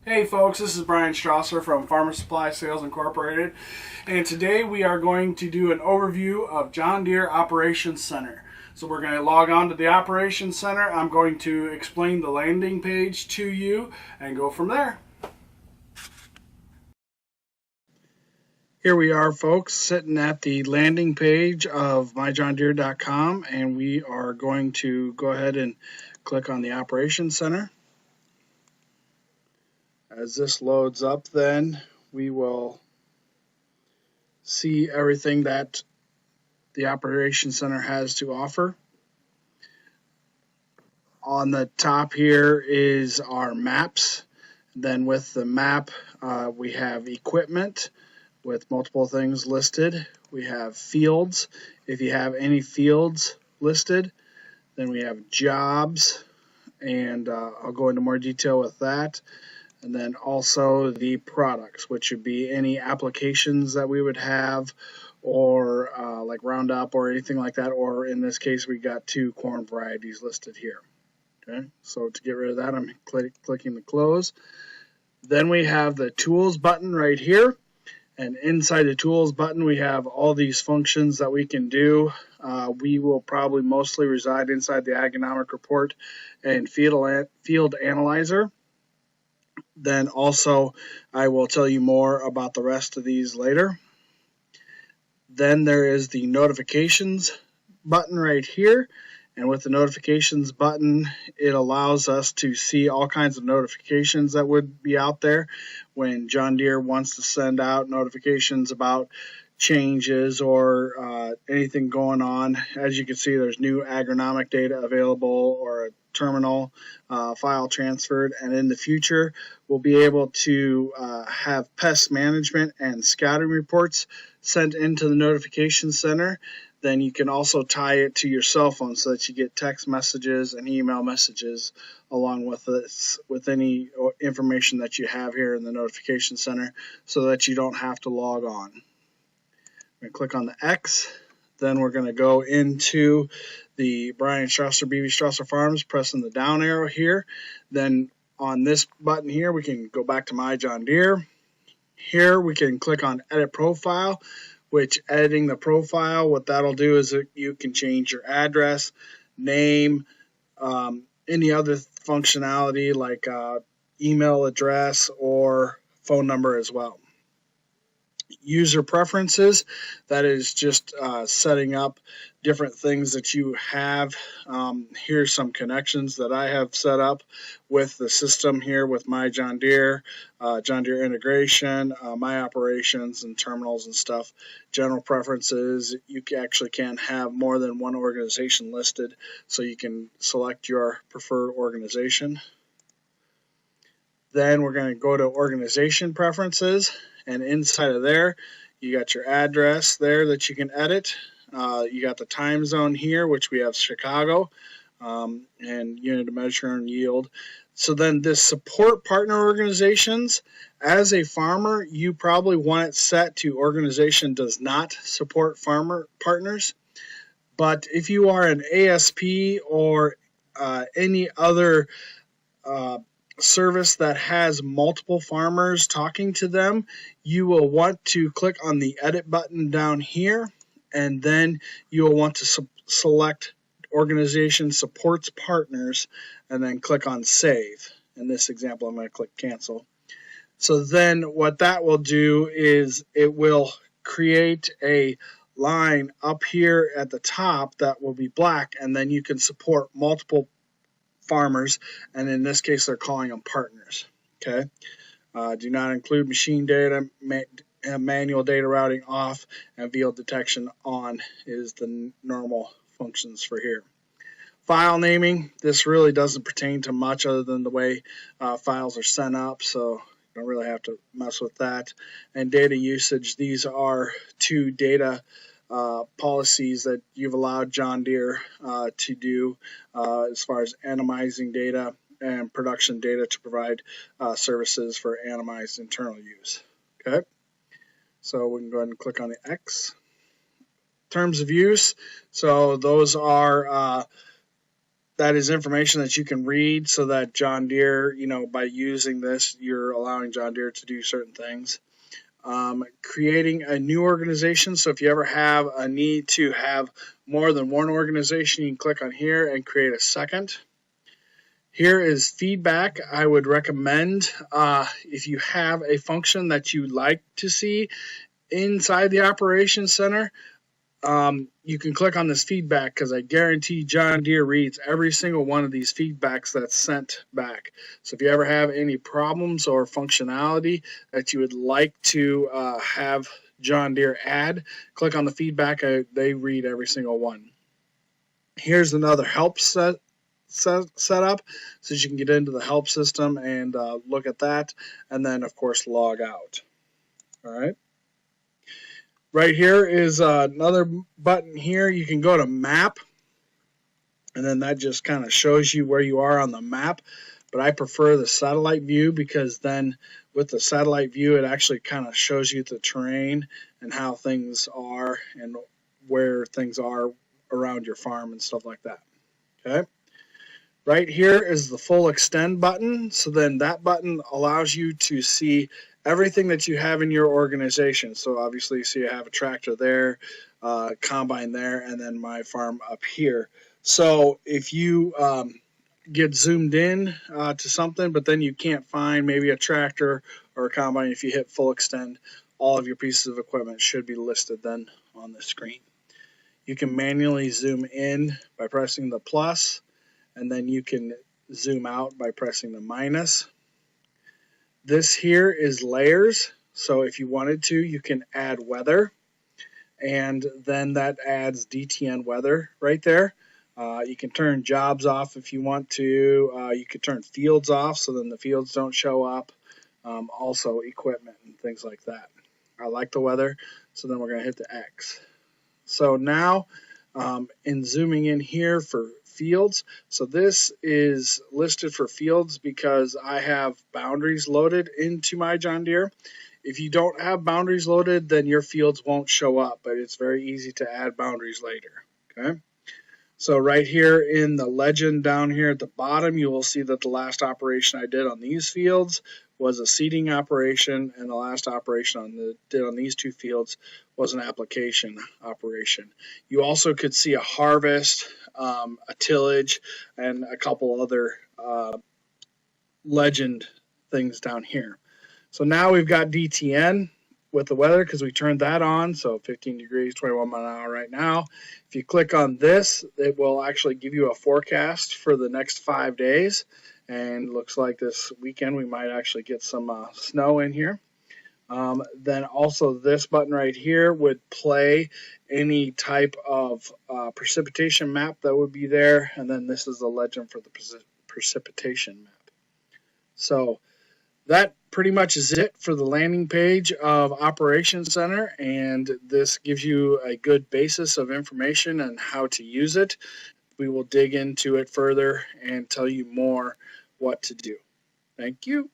Hey folks, this is Brian Strasser from Farmer Supply Sales Incorporated, and today we are going to do an overview of John Deere Operations Center. So we're going to log on to the Operations Center. I'm going to explain the landing page to you and go from there. Here we are, folks, sitting at the landing page of myjohndeere.com, and we are going to go ahead and click on the Operations Center. As this loads up, then we will see everything that the Operations Center has to offer. On the top here is our maps. Then with the map, we have equipment with multiple things listed. We have fields, if you have any fields listed. Then we have jobs, and I'll go into more detail with that. And then also the products, which would be any applications that we would have, or like Roundup or anything like that, or in this case we got 2 corn varieties listed here. Okay, so to get rid of that, I'm clicking the close. Then we have the tools button right here, and inside the tools button we have all these functions that we can do. We will probably mostly reside inside the agronomic report and field analyzer. Then also I will tell you more about the rest of these later. Then there is the notifications button right here, and with the notifications button it allows us to see all kinds of notifications that would be out there when John Deere wants to send out notifications about changes or anything going on. As you can see, there's new agronomic data available, or a terminal file transferred, and in the future we'll be able to have pest management and scouting reports sent into the notification center. Then you can also tie it to your cell phone so that you get text messages and email messages along with this, with any information that you have here in the notification center, so that you don't have to log on. I'm going to click on the X. Then we're going to go into the Brian Strasser BV Strasser Farms, pressing the down arrow here. Then on this button here, we can go back to My John Deere. Here we can click on Edit Profile, which editing the profile, what that'll do is that you can change your address, name, any other functionality like email address or phone number as well. User preferences, that is just setting up different things that you have. Here's some connections that I have set up with the system here with My John Deere, John Deere integration, my operations and terminals and stuff. General preferences, you actually can have more than one organization listed, so you can select your preferred organization. Then we're going to go to organization preferences, and inside of there you got your address there that you can edit. You got the time zone here, which we have Chicago, and unit of measure and yield. So then this support partner organizations, as a farmer you probably want it set to organization does not support farmer partners. But if you are an ASP or any other service that has multiple farmers talking to them, you will want to click on the edit button down here, and then you will want to select organization supports partners and then click on save. In this example I'm going to click cancel. So then what that will do is it will create a line up here at the top that will be black, and then you can support multiple farmers, and in this case they're calling them partners. Okay, do not include machine data, manual data routing off, and field detection on is the normal functions for here. File naming, this really doesn't pertain to much other than the way files are sent up, so you don't really have to mess with that. And data usage, these are 2 data policies that you've allowed John Deere to do as far as anonymizing data and production data to provide services for anonymized internal use. Okay, so we can go ahead and click on the X. Terms of use, so those are that is information that you can read, so that John Deere, by using this, you're allowing John Deere to do certain things. Creating a new organization. So if you ever have a need to have more than one organization, you can click on here and create a second. Here is feedback. I would recommend if you have a function that you like to see inside the Operations Center, you can click on this feedback, because I guarantee John Deere reads every single one of these feedbacks that's sent back. So if you ever have any problems or functionality that you would like to have John Deere add, click on the feedback. They read every single one. Here's another help setup, so you can get into the help system and look at that, and then of course log out. All right. Right here is another button here. You can go to map, and then that just kind of shows you where you are on the map. But I prefer the satellite view, because then with the satellite view, it actually kind of shows you the terrain and how things are and where things are around your farm and stuff like that. Okay. Right here is the full extend button. So then that button allows you to see everything that you have in your organization. So obviously you see I have a tractor there, combine there, and then my farm up here. So if you get zoomed in to something, but then you can't find maybe a tractor or a combine, if you hit full extend, all of your pieces of equipment should be listed then on the screen. You can manually zoom in by pressing the plus, and then you can zoom out by pressing the minus. This here is layers. So if you wanted to, you can add weather, and then that adds DTN weather right there. You can turn jobs off if you want to. You can turn fields off, so then the fields don't show up. Also equipment and things like that. I like the weather, so then we're going to hit the X. So now in zooming in here for fields, so this is listed for fields because I have boundaries loaded into my John Deere. If you don't have boundaries loaded, then your fields won't show up, but it's very easy to add boundaries later. Okay. So right here in the legend down here at the bottom, you will see that the last operation I did on these fields was a seeding operation, and the last operation I did on these two fields was an application operation. You also could see a harvest, a tillage, and a couple other legend things down here. So now we've got DTN with the weather because we turned that on, so 15 degrees, 21 miles an hour right now. If you click on this, it will actually give you a forecast for the next 5 days, and looks like this weekend we might actually get some snow in here. Then also this button right here would play any type of precipitation map that would be there, and then this is the legend for the precipitation map. So that pretty much is it for the landing page of Operations Center, and this gives you a good basis of information and how to use it. We will dig into it further and tell you more what to do. Thank you.